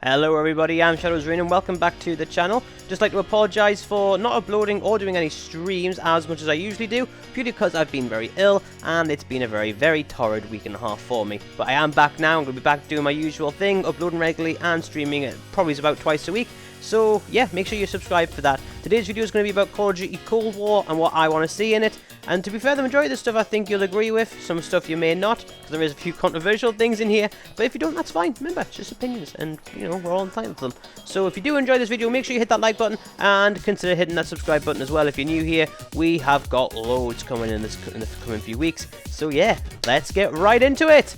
Hello everybody, I'm Shadows Rain and welcome back to the channel. Just like to apologise for not uploading or doing any streams as much as I usually do, purely because I've been very ill and it's been a very torrid week and a half for me. But I am back now. I'm going to be back doing my usual thing, uploading regularly and streaming it probably about twice a week. So yeah, make sure you subscribe for that. Today's video is going to be about Call of Duty Cold War and what I want to see in it. And to be fair, the majority of the stuff I think you'll agree with, some stuff you may not, because there is a few controversial things in here. But if you don't, that's fine. Remember, it's just opinions, and you know, we're all entitled to them. So if you do enjoy this video, make sure you hit that like button and consider hitting that subscribe button as well if you're new here. We have got loads coming in the coming few weeks. So yeah, let's get right into it.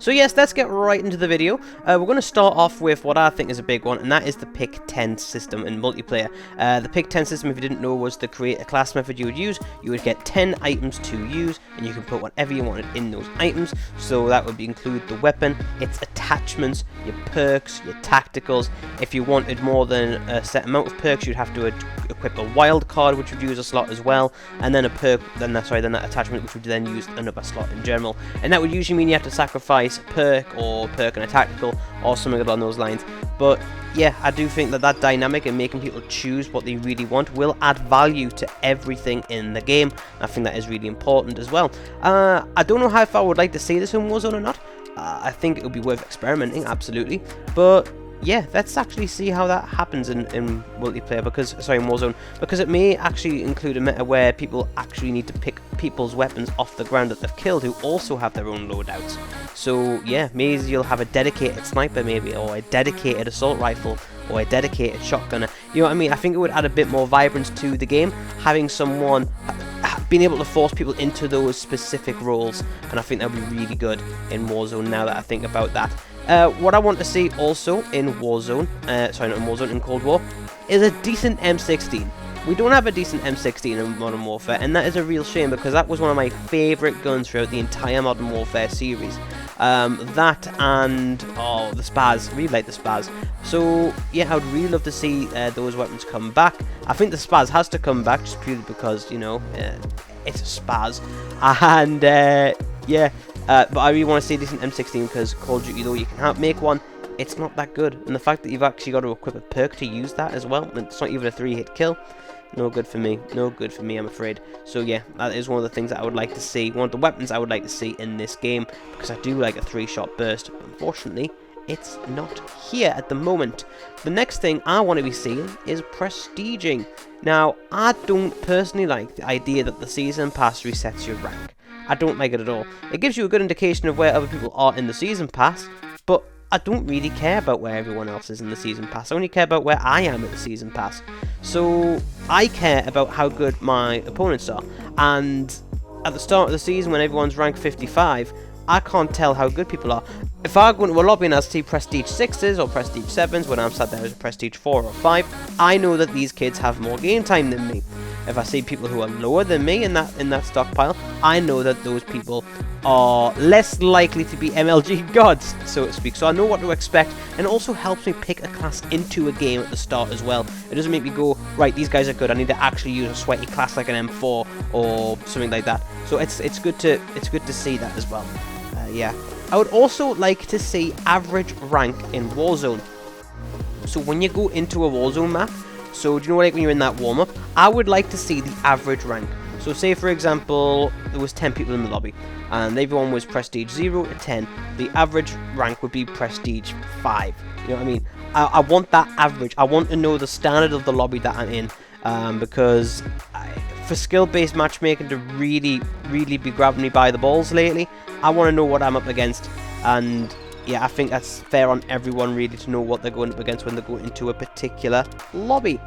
So yes, let's get right into the video. We're going to start off with what I think is a big one, and that is the pick 10 system in multiplayer. The pick 10 system, if you didn't know, was the create a class method you would use. You would get 10 items to use, and you can put whatever you wanted in those items. So that would include the weapon, its attachments, your perks, your tacticals. If you wanted more than a set amount of perks, you'd have to equip a wild card, which would use a slot as well, and then a perk, then that attachment, which would then use another slot in general. And that would usually mean you have to sacrifice a perk and a tactical or something along those lines. But yeah, I do think that dynamic and making people choose what they really want will add value to everything in the game. I think that is really important as well. I don't know how far I would like to see this in Warzone or not. I think it would be worth experimenting, absolutely. But yeah, let's actually see how that happens in multiplayer, in Warzone, because it may actually include a meta where people actually need to pick people's weapons off the ground that they've killed who also have their own loadouts. So yeah, maybe you'll have a dedicated sniper maybe, or a dedicated assault rifle, or a dedicated shotgunner. You know what I mean? I think it would add a bit more vibrance to the game, having someone being able to force people into those specific roles, and I think that would be really good in Warzone now that I think about that. What I want to see also in Warzone, in Cold War, is a decent M16. We don't have a decent M16 in Modern Warfare, and that is a real shame because that was one of my favourite guns throughout the entire Modern Warfare series. That and the Spaz, really like the Spaz. So yeah, I would really love to see those weapons come back. I think the Spaz has to come back just purely because, you know, it's a Spaz, and yeah. But I really want to see a decent M16 because Call of Duty, though you can make one, it's not that good. And the fact that you've actually got to equip a perk to use that as well, and it's not even a 3-hit kill, no good for me. No good for me, I'm afraid. So yeah, that is one of the things that I would like to see. One of the weapons I would like to see in this game, because I do like a 3-shot burst. But unfortunately, it's not here at the moment. The next thing I want to be seeing is prestiging. Now, I don't personally like the idea that the season pass resets your rank. I don't like it at all. It gives you a good indication of where other people are in the season pass, but I don't really care about where everyone else is in the season pass. I only care about where I am at the season pass. So I care about how good my opponents are. And at the start of the season, when everyone's ranked 55, I can't tell how good people are. If I go into a lobby and I see Prestige 6s or Prestige 7s when I'm sat there as a Prestige 4 or 5, I know that these kids have more game time than me. If I see people who are lower than me in that stockpile, I know that those people are less likely to be MLG gods, so to speak. So I know what to expect, and it also helps me pick a class into a game at the start as well. It doesn't make me go, right, these guys are good, I need to actually use a sweaty class like an M4 or something like that. So it's good to see that as well. Yeah, I would also like to see average rank in Warzone. So when you go into a Warzone map, so do you know, like when you're in that warm-up, I would like to see the average rank. So say for example there was 10 people in the lobby and everyone was Prestige 0 to 10. The average rank would be Prestige 5. You know what I mean? I want that average. I want to know the standard of the lobby that I'm in, because for skill-based matchmaking to really be grabbing me by the balls lately, I want to know what I'm up against. And yeah, I think that's fair on everyone really to know what they're going up against when they go into a particular lobby.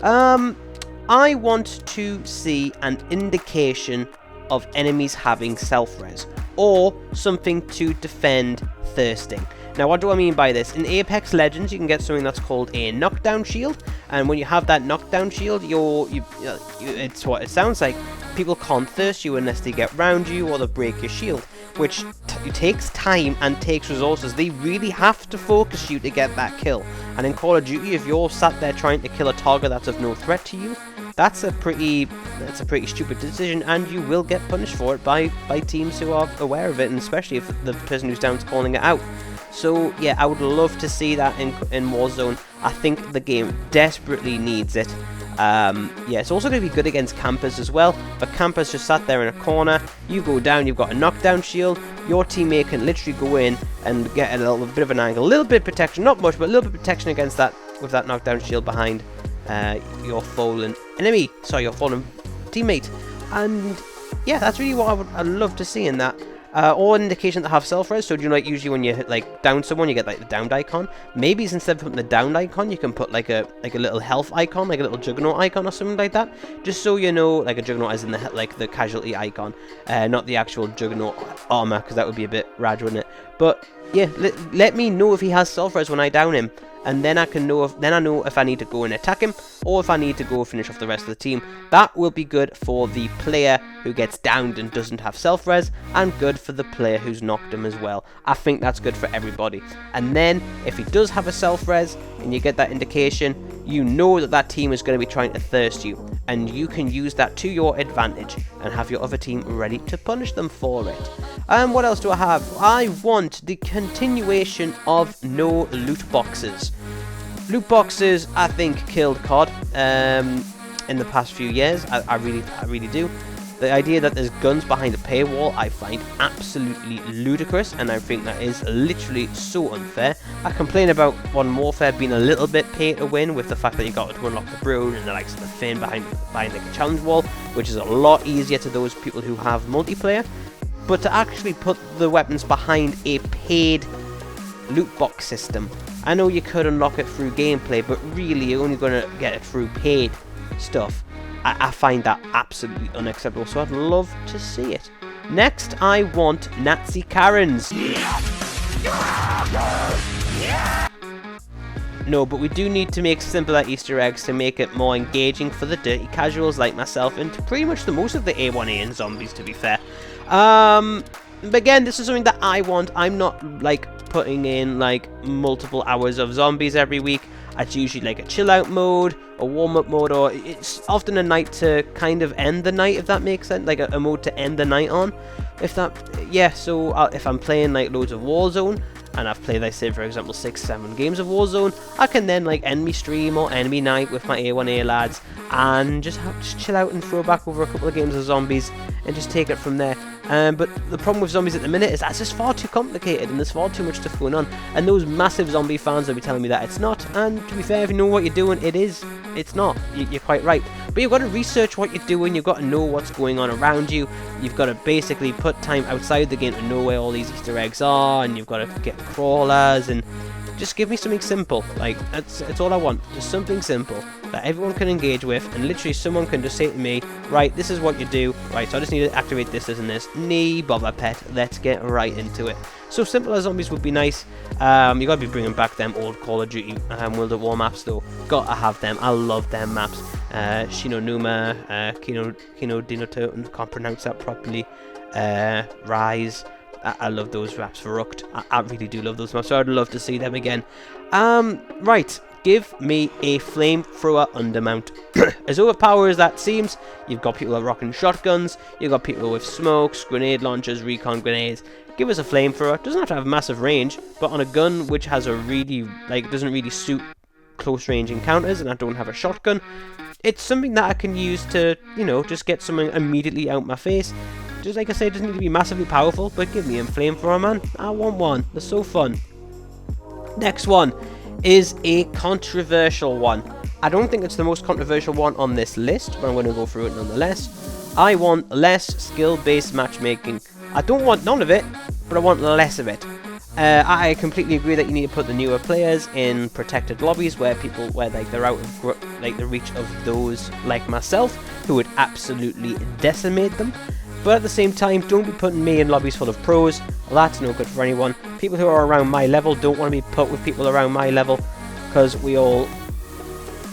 I want to see an indication of enemies having self-res, or something to defend thirsting. Now, what do I mean by this? In Apex Legends, you can get something that's called a knockdown shield, and when you have that knockdown shield, it's what it sounds like. People can't thirst you unless they get round you or they break your shield, which takes time and takes resources. They really have to focus you to get that kill. And in Call of Duty, if you're sat there trying to kill a target that's of no threat to you, that's a pretty stupid decision, and you will get punished for it by teams who are aware of it, and especially if the person who's down is calling it out. So yeah, I would love to see that in Warzone. I think the game desperately needs it. Yeah, it's also going to be good against campers as well. But campers just sat there in a corner. You go down, you've got a knockdown shield. Your teammate can literally go in and get a little bit of an angle, a little bit of protection, not much, but a little bit of protection against that with that knockdown shield behind your fallen enemy. Sorry, your fallen teammate. And yeah, that's really what I'd love to see in that. Or an indication that have self-res, so do you know, like, usually when you like down someone, you get like the downed icon. Maybe instead of putting the downed icon, you can put like a little health icon, like a little juggernaut icon or something like that. Just so you know, like a juggernaut is in the casualty icon, not the actual juggernaut armor, because that would be a bit rad, wouldn't it? But yeah, let me know if he has self-res when I down him. And then I know if I need to go and attack him, or if I need to go finish off the rest of the team. That will be good for the player who gets downed and doesn't have self-res, and good for the player who's knocked him as well. I think that's good for everybody. And then, if he does have a self-res, and you get that indication, you know that that team is going to be trying to thirst you, and you can use that to your advantage, and have your other team ready to punish them for it. And what else do I have? I want the continuation of no loot boxes. Loot boxes, I think, killed COD in the past few years. I really do. The idea that there's guns behind a paywall, I find absolutely ludicrous, and I think that is literally so unfair. I complain about Modern Warfare being a little bit pay to win, with the fact that you got to unlock the Brood and the likes of the Fin behind like a challenge wall, which is a lot easier to those people who have multiplayer. But to actually put the weapons behind a paid loot box system, I know you could unlock it through gameplay, but really you're only going to get it through paid stuff. I find that absolutely unacceptable, so I'd love to see it. Next, I want Nazi Karens. No, but we do need to make simpler Easter eggs to make it more engaging for the dirty casuals like myself, and pretty much the most of the A1A and zombies, to be fair. But again, this is something that I want. I'm not like putting in like multiple hours of zombies every week. It's usually like a chill out mode, a warm up mode, or it's often a night to kind of end the night, if that makes sense, like a mode to end the night on. So if I'm playing like loads of Warzone, and I've played, like, say, for example, 6-7 games of Warzone, I can then like end me stream or end me night with my A1A lads and just chill out and throw back over a couple of games of zombies and just take it from there. But the problem with zombies at the minute is that's just far too complicated, and there's far too much stuff going on, and those massive zombie fans will be telling me that it's not. And to be fair, if you know what you're doing, it's not. You're quite right. But you've got to research what you're doing, you've got to know what's going on around you, you've got to basically put time outside the game to know where all these Easter eggs are, and you've got to get crawlers, and just give me something simple. Like, that's all I want, just something simple that everyone can engage with, and literally someone can just say to me, right, this is what you do, right, so I just need to activate this and this. Nee bother, pet, let's get right into it. So simple as zombies would be nice. You gotta be bringing back them old Call of Duty World at War maps though. Gotta have them. I love them maps. Shino Numa, Kino Dinototen, can't pronounce that properly. Rise. I love those maps. Verrucht. I really do love those maps, so I'd love to see them again. Right. Give me a flamethrower undermount. As overpowered as that seems, you've got people rocking shotguns, you've got people with smokes, grenade launchers, recon grenades. Give us a flamethrower. It doesn't have to have massive range, but on a gun which has a really, doesn't really suit close range encounters, and I don't have a shotgun, it's something that I can use to, just get something immediately out my face. Just like I said, it doesn't need to be massively powerful, but give me a flamethrower, man. I want one. They're so fun. Next one is a controversial one. I don't think it's the most controversial one on this list, but I'm going to go through it nonetheless. I want less skill-based matchmaking. I don't want none of it, but I want less of it. I completely agree that you need to put the newer players in protected lobbies where they're out of the reach of those like myself who would absolutely decimate them. But at the same time, don't be putting me in lobbies full of pros. Well, that's no good for anyone. People who are around my level don't want to be put with people around my level, because we all...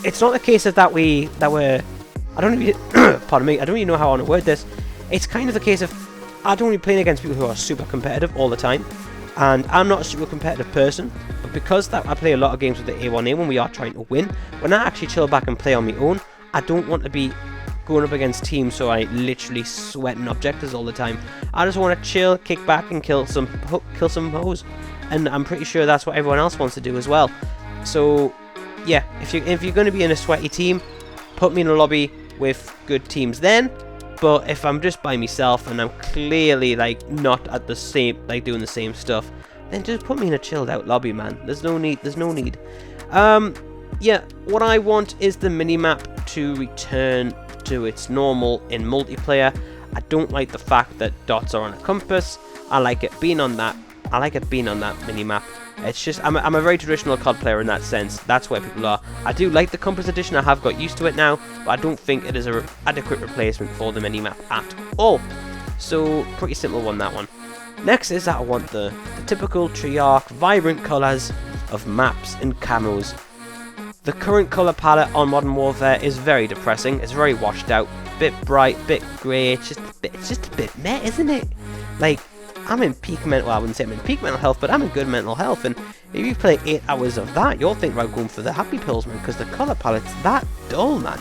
It's not the case of that we're... I don't even... pardon me, I don't even know how I want to word this. It's kind of the case of... I don't want to be playing against people who are super competitive all the time. And I'm not a super competitive person, but because I play a lot of games with the A1A when we are trying to win, when I actually chill back and play on my own, I don't want to be going up against teams so I literally sweating objectives all the time. I just want to chill, kick back, and kill some hoes. And I'm pretty sure that's what everyone else wants to do as well. So yeah, if you're going to be in a sweaty team, put me in a lobby with good teams then. But if I'm just by myself and I'm clearly like not at the same, like doing the same stuff, then just put me in a chilled out lobby, man. There's no need. Yeah, what I want is the minimap to return to its normal in multiplayer. I don't like the fact that dots are on a compass. I like it being on that. Minimap. It's just I'm a very traditional COD player in that sense. That's where people are. I do like the compass edition. I have got used to it now, but I don't think it is an adequate replacement for the minimap at all. So pretty simple one, that one. Next is that I want the typical Treyarch vibrant colours of maps and camos. The current colour palette on Modern Warfare is very depressing. It's very washed out, bit bright, bit grey. It's just a bit meh, isn't it? Like, I'm in peak mental, well, I wouldn't say I'm in peak mental health, but I'm in good mental health, and if you play 8 hours of that, you'll think about going for the happy pills, man, because the colour palette's that dull, man.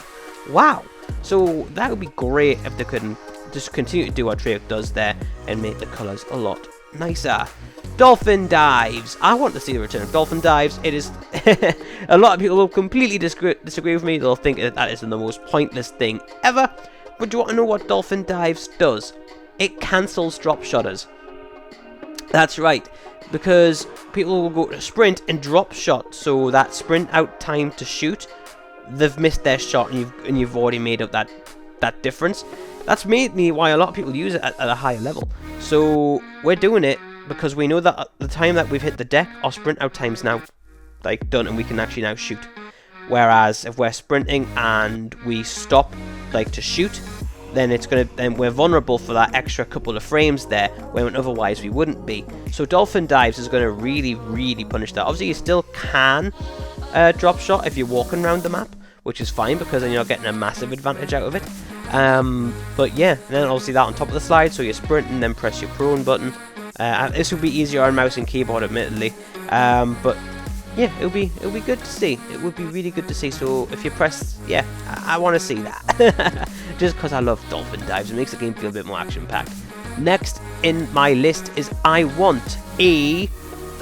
Wow. So that would be great if they could just continue to do what Treyarch does there and make the colours a lot nicer. Dolphin dives. I want to see the return of dolphin dives. It is a lot of people will completely disagree with me. They'll think that is the most pointless thing ever. But do you want to know what dolphin dives does? It cancels drop shotters. That's right, because people will go to sprint and drop shot, so that sprint out time to shoot, they've missed their shot and you've already made up that difference. That's made me why a lot of people use it at a higher level. So we're doing it because we know that at the time that we've hit the deck, our sprint out time's now like done and we can actually now shoot. Whereas if we're sprinting and we stop like to shoot, then we're vulnerable for that extra couple of frames there, when otherwise we wouldn't be. So dolphin dives is going to really, really punish that. Obviously, you still can drop shot if you're walking around the map, which is fine because then you're getting a massive advantage out of it. But yeah, then obviously that on top of the slide, so you sprint and then press your prone button. This would be easier on mouse and keyboard, admittedly. But yeah, it'll be good to see. It would be really good to see. So if you press, yeah, I want to see that. Just because I love dolphin dives, it makes the game feel a bit more action-packed. Next in my list is I want a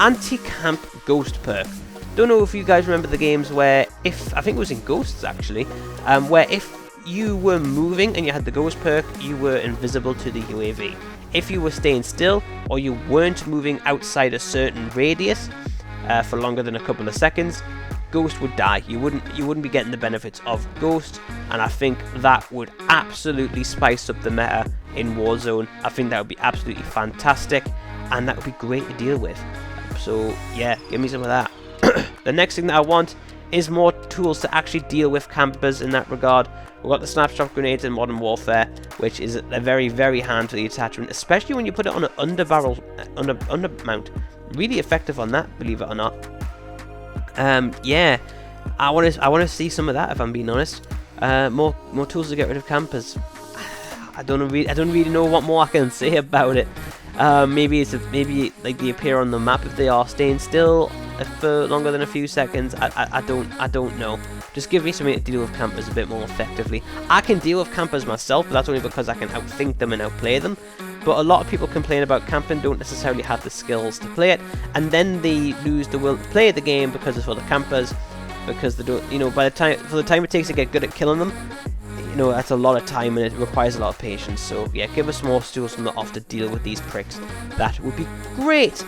anti-camp ghost perk. Don't know if you guys remember the games where I think it was in Ghosts actually, where if you were moving and you had the ghost perk, you were invisible to the UAV. If you were staying still or you weren't moving outside a certain radius for longer than a couple of seconds, Ghost would die. You wouldn't be getting the benefits of Ghost, and I think that would absolutely spice up the meta in Warzone. I think that would be absolutely fantastic, and that would be great to deal with. So yeah, give me some of that. The next thing that I want is more tools to actually deal with campers in that regard. We've got the Snapshot Grenades in Modern Warfare, which is a very, very handy attachment, especially when you put it on an undermount. Really effective on that, believe it or not. Yeah, I want to see some of that, if I'm being honest. More tools to get rid of campers. I don't really know what more I can say about it. Maybe like they appear on the map if they are staying still for longer than a few seconds. I don't know. Just give me something to deal with campers a bit more effectively. I can deal with campers myself, but that's only because I can outthink them and outplay them. But a lot of people complain about camping, don't necessarily have the skills to play it, and then they lose the will to play the game because it's for the campers, because they don't, for the time it takes to get good at killing them, that's a lot of time and it requires a lot of patience. So yeah, give us more tools from the off to deal with these pricks. That would be great.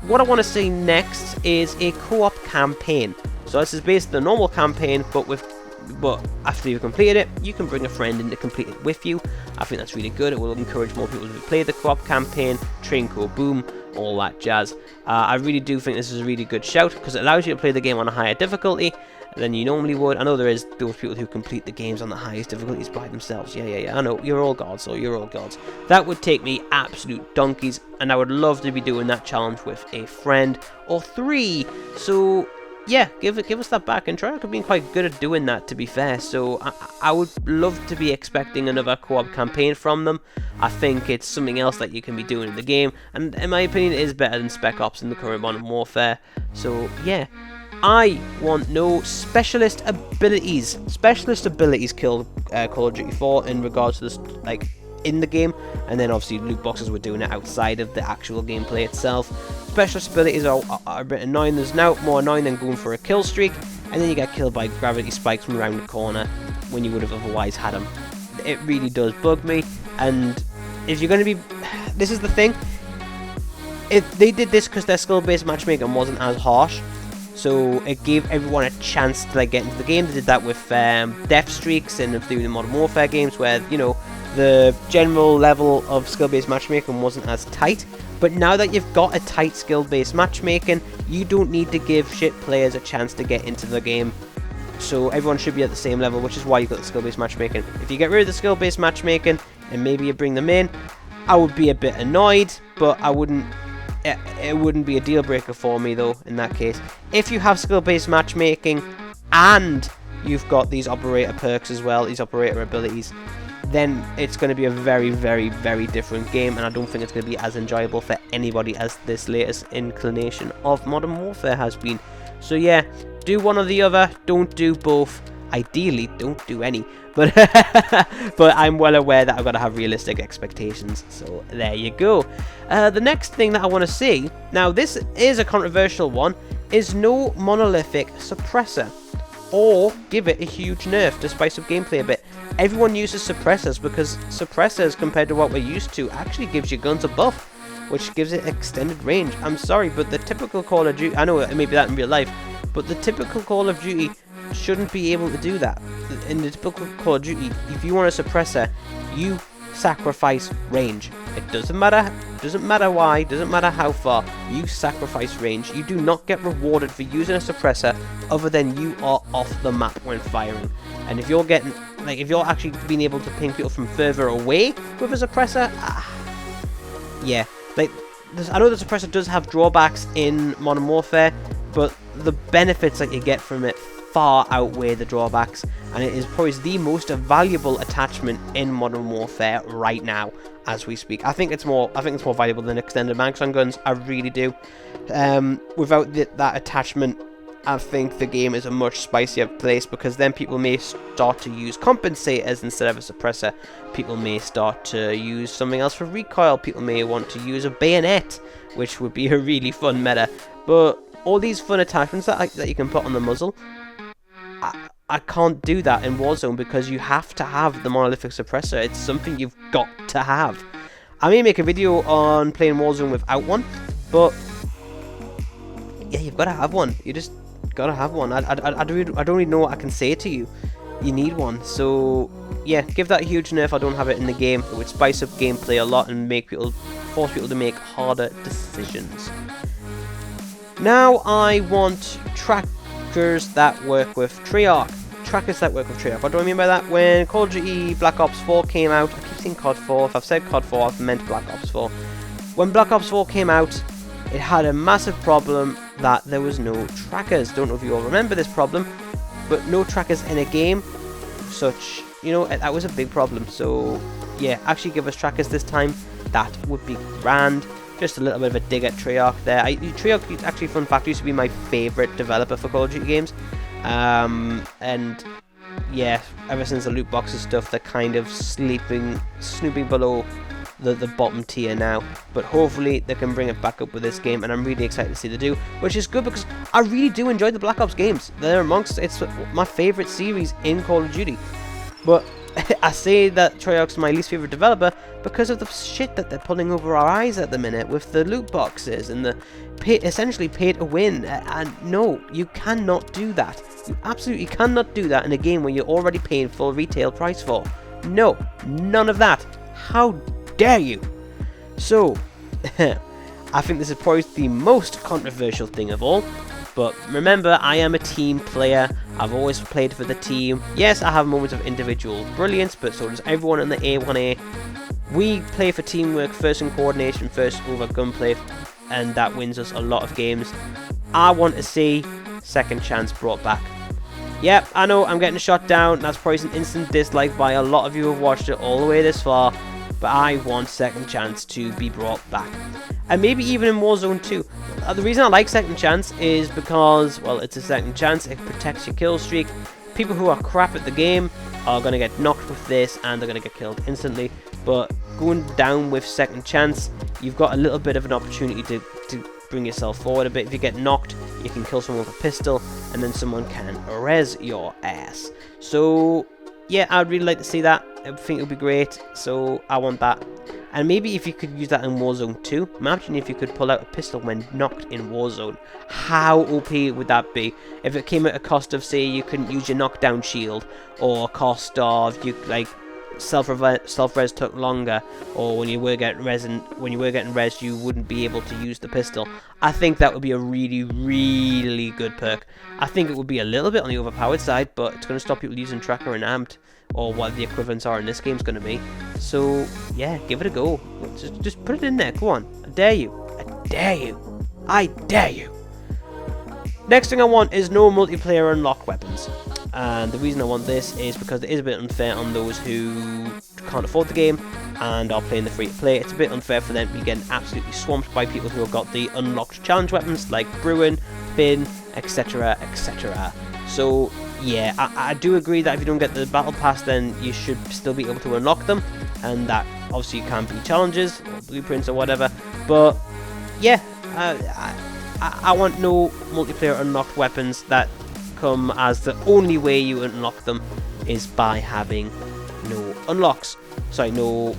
What I want to see next is a co-op campaign. So this is based on the normal campaign, but after you've completed it, you can bring a friend in to complete it with you. I think that's really good. It will encourage more people to play the co-op campaign, train co boom, all that jazz. I really do think this is a really good shout, because it allows you to play the game on a higher difficulty than you normally would. I know there is those people who complete the games on the highest difficulties by themselves. Yeah, I know, you're all gods, so you're all gods. That would take me absolute donkeys, and I would love to be doing that challenge with a friend or 3. So yeah, give us that back, and Treyarch have been quite good at doing that, to be fair. So I would love to be expecting another co-op campaign from them. I think it's something else that you can be doing in the game, and in my opinion, it is better than Spec Ops in the current Modern Warfare. So yeah, I want no specialist abilities. Specialist abilities kill Call of Duty 4 in regards to this, like, in the game, and then obviously loot boxes were doing it outside of the actual gameplay itself. Specialist abilities are a bit annoying. There's now more annoying than going for a kill streak, and then you get killed by gravity spikes from around the corner when you would have otherwise had them. It really does bug me, and if you're going to be... This is the thing. If they did this because their skill-based matchmaking wasn't as harsh, so it gave everyone a chance to, like, get into the game. They did that with death streaks and through the Modern Warfare games, where, you know, the general level of skill-based matchmaking wasn't as tight. But now that you've got a tight skill-based matchmaking, you don't need to give shit players a chance to get into the game. So everyone should be at the same level, which is why you've got the skill-based matchmaking. If you get rid of the skill-based matchmaking and maybe you bring them in, I would be a bit annoyed, but I wouldn't... It wouldn't be a deal breaker for me though in that case. If you have skill-based matchmaking and you've got these operator perks as well, these operator abilities, then it's going to be a very, very, very different game, and I don't think it's going to be as enjoyable for anybody as this latest inclination of Modern Warfare has been. So yeah, do one or the other, don't do both. Ideally, don't do any. But but I'm well aware that I've got to have realistic expectations. So there you go. The next thing that I want to see, now this is a controversial one, is no monolithic suppressor. Or give it a huge nerf to spice up gameplay a bit. Everyone uses suppressors because suppressors, compared to what we're used to, actually gives your guns a buff, which gives it extended range. I'm sorry, but the typical Call of Duty, I know it may be that in real life, but the typical Call of Duty shouldn't be able to do that. In the typical Call of Duty, if you want a suppressor, you sacrifice range. It doesn't matter why, doesn't matter how far, you sacrifice range. You do not get rewarded for using a suppressor other than you are off the map when firing. And if you're getting, like, if you're actually being able to ping people from further away with a suppressor, yeah, like, I know the suppressor does have drawbacks in Modern Warfare, but the benefits that you get from it far outweigh the drawbacks, and it is probably the most valuable attachment in Modern Warfare right now as we speak. I think it's more valuable than extended mags on guns. I really do. Without that attachment, I think the game is a much spicier place, because then people may start to use compensators instead of a suppressor. People may start to use something else for recoil. People may want to use a bayonet, which would be a really fun meta. But all these fun attachments that you can put on the muzzle, I can't do that in Warzone, because you have to have the monolithic suppressor. It's something you've got to have. I may make a video on playing Warzone without one, but yeah, you've got to have one. You just got to have one. I don't really know what I can say to you. You need one. So yeah, give that a huge nerf. I don't have it in the game. It would spice up gameplay a lot and force people to make harder decisions. Now I want trackers that work with Treyarch. What do I mean by that? When Call of Duty Black Ops 4 came out, I keep saying COD 4. If I've said COD 4, I've meant Black Ops 4. When Black Ops 4 came out, it had a massive problem that there was no trackers. Don't know if you all remember this problem, but no trackers in a game, such, you know, that was a big problem. So yeah, actually give us trackers this time. That would be grand. Just a little bit of a dig at Treyarch there. Treyarch, actually, fun fact, used to be my favourite developer for Call of Duty games. And yeah, ever since the loot boxes stuff, they're kind of snooping below the bottom tier now. But hopefully they can bring it back up with this game, and I'm really excited to see they do, which is good, because I really do enjoy the Black Ops games. It's my favourite series in Call of Duty. But I say that Treyarch's my least favourite developer because of the shit that they're pulling over our eyes at the minute with the loot boxes and the essentially pay to win. And no, you cannot do that. You absolutely cannot do that in a game where you're already paying full retail price for. No, none of that. How dare you? So, I think this is probably the most controversial thing of all. But remember, I am a team player. I've always played for the team. Yes, I have moments of individual brilliance, but so does everyone in the A1A. We play for teamwork first, and coordination first over gunplay, and that wins us a lot of games. I want to see Second Chance brought back. Yep, I know I'm getting shot down. That's probably an instant dislike by a lot of you who have watched it all the way this far. but I want Second Chance to be brought back. And maybe even in Warzone 2. The reason I like Second Chance is because, well, it's a second chance, it protects your kill streak. People who are crap at the game are going to get knocked with this, and they're going to get killed instantly. But going down with Second Chance, you've got a little bit of an opportunity to bring yourself forward a bit. If you get knocked, you can kill someone with a pistol, and then someone can res your ass. So, yeah, I'd really like to see that. I think it would be great, so I want that. And maybe if you could use that in Warzone 2, imagine if you could pull out a pistol when knocked in Warzone. How OP would that be? If it came at a cost of, say, you couldn't use your knockdown shield, or a cost of, you like, self-res took longer, or when you were getting res, you wouldn't be able to use the pistol. I think that would be a really, really good perk. I think it would be a little bit on the overpowered side, but it's going to stop people using tracker and amped, or what the equivalents are in this game is going to be. So yeah, give it a go. Just put it in there. Go on. I dare you. I dare you. I dare you. Next thing I want is no multiplayer unlock weapons. And the reason I want this is because it is a bit unfair on those who can't afford the game and are playing the free-to-play. It's a bit unfair for them to be getting absolutely swamped by people who have got the unlocked challenge weapons like Bruin, Bin, etc, etc. So yeah, I do agree that if you don't get the battle pass, then you should still be able to unlock them, and that obviously can be challenges or blueprints or whatever. But yeah, I want no multiplayer unlocked weapons that come as the only way you unlock them is by having no unlocks. Sorry, no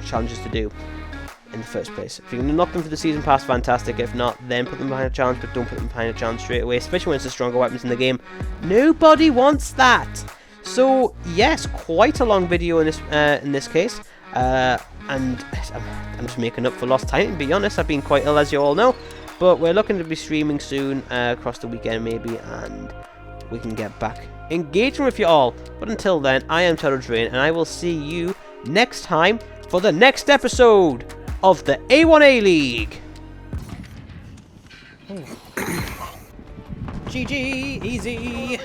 challenges to do in the first place. If you can unlock them for the season pass, fantastic. If not, then put them behind a challenge, but don't put them behind a challenge straight away, especially when it's the stronger weapons in the game. Nobody wants that. So yes, quite a long video in this case, and I'm just making up for lost time, to be honest. I've been quite ill, as you all know, but we're looking to be streaming soon, across the weekend maybe, and we can get back engaging with you all. But until then, I am Untitled Chapter, and I will see you next time for the next episode of the A1A League. GG, easy.